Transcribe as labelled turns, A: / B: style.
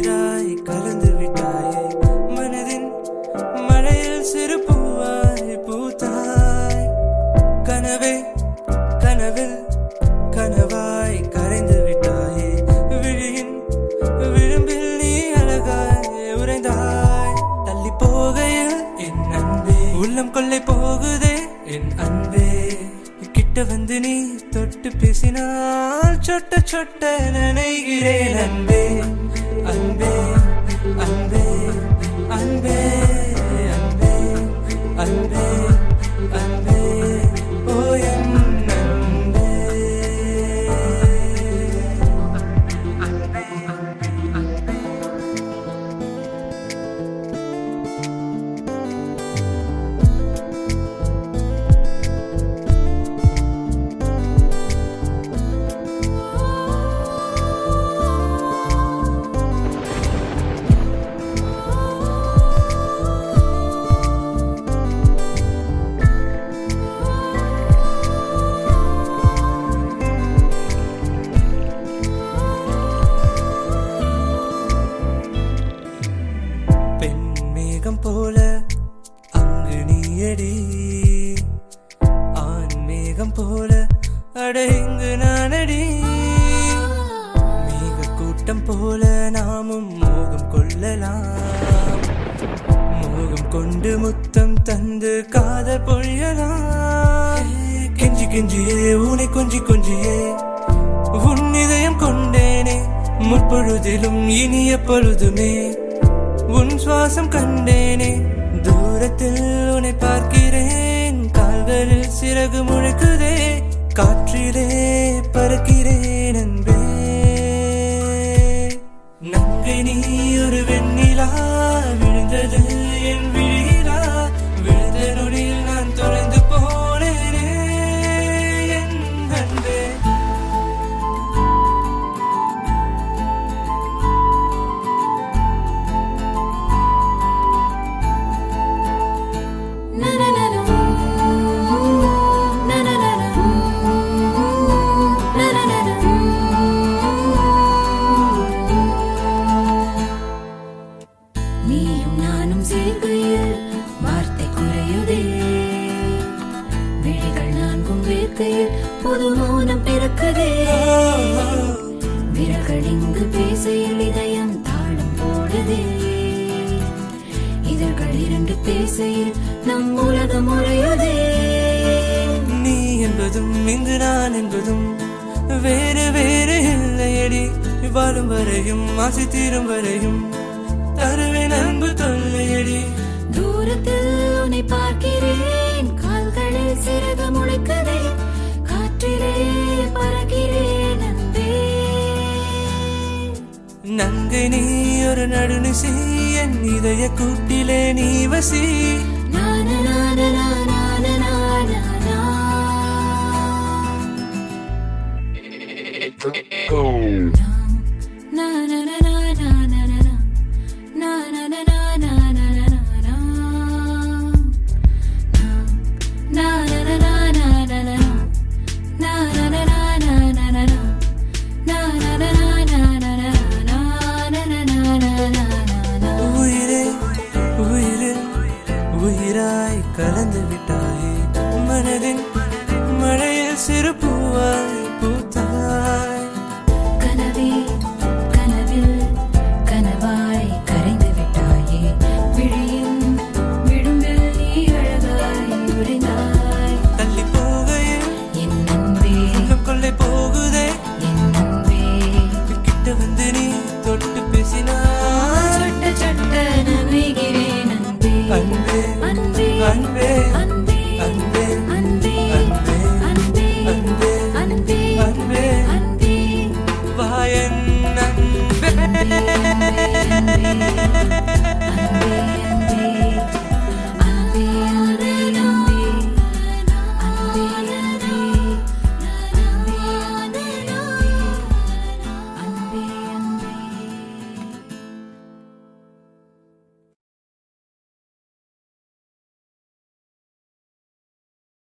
A: உயிராய் கலந்து விட்டாயே மனதின் மழையில் சிறு பூவாய் பூத்தாய் கனவே கனவில் கனவாய் கரைந்து விட்டாயே விழியின் விளிம்பில் நீ அழகாய் உறைந்தாய் தள்ளி போகையில் என் அன்பே உள்ளம் கொள்ளை போகுதே என் அன்பே கிட்ட வந்து நீ தொட்டு பேசினால் சொட்ட சொட்ட நினைகிறேன் அன்பே அன்பே அன்பே அன்பே அன்பே அன்பே அன்பே ஓ என் அன்பே போல அங்கு நீயடி ஆண் மேகம் போல அட இங்கு நானடி மேக கூட்டம் போல நாமும் மோகம் கொள்ளலாம் மோகம் கொண்டு முத்தம் தந்து காதல் பொழியலாம் கெஞ்சி கெஞ்சியே உனை கொஞ்சி கொஞ்சியே உன் இதயம் கொண்டேனே முற்பொழுதிலும் இனிய பொழுதுமே உன் சுவாசம் கண்டேனே தூரத்தில் உன்னை பார்க்கிறேன் கால்களில் சிறகு முழுக்குதே காற்றிலே பறக்கிறேன் அன்பே நங்கை நீ ஒரு வெண்ணிலா விழுந்தது என் விழிலா விழுந்த நொடியில் நான் தொலைந்து போனேனே என் அன்பே
B: நீயும் நானும் சேர்க்கையில் வார்த்தை குறையுதே விழிகள் நான்கும் வேர்க்கையில் புது மௌனம் பிறக்குதே விரல்கள் இங்கு பேசையில் இதயம் தாளம் போடுதே இதழ்கள் இரண்டு பேசையில் நம் உலகம் உறையுதே
A: நீ என்பதும் இங்கு நான் என்பதும் வேறு வேறு இல்லையடி வாழும் வரையும் ஆசை தீரும் வரையும் தருவேன் அன்பு தொல்லையடி
B: தூரத்தில் உன்னை பார்க்கிறேன் கால்களில் சிறகு முளைக்குதே காற்றிலே பறக்கிறேன் அன்பே
A: நங்கை நீ ஒரு நடுநிசி என் இதய கூட்டிலே நீ வசி
B: நான நான நான நான
A: உயிராய் கலந்து விட்டாயே மனதின் மழையில் சிறு பூவாய் பூத்தாய்
B: கனவே கனவில் கனவாய் கரைந்து விட்டாயே விழியின் விடும்பில் நீ அழகாய் உறைந்தாய்
A: தள்ளி போகையில்
B: என் அன்பே
A: உள்ளம் கொள்ளை போகுதே
B: என் அன்பே
A: கிட்ட வந்து நீ தொட்டு பேசினாய்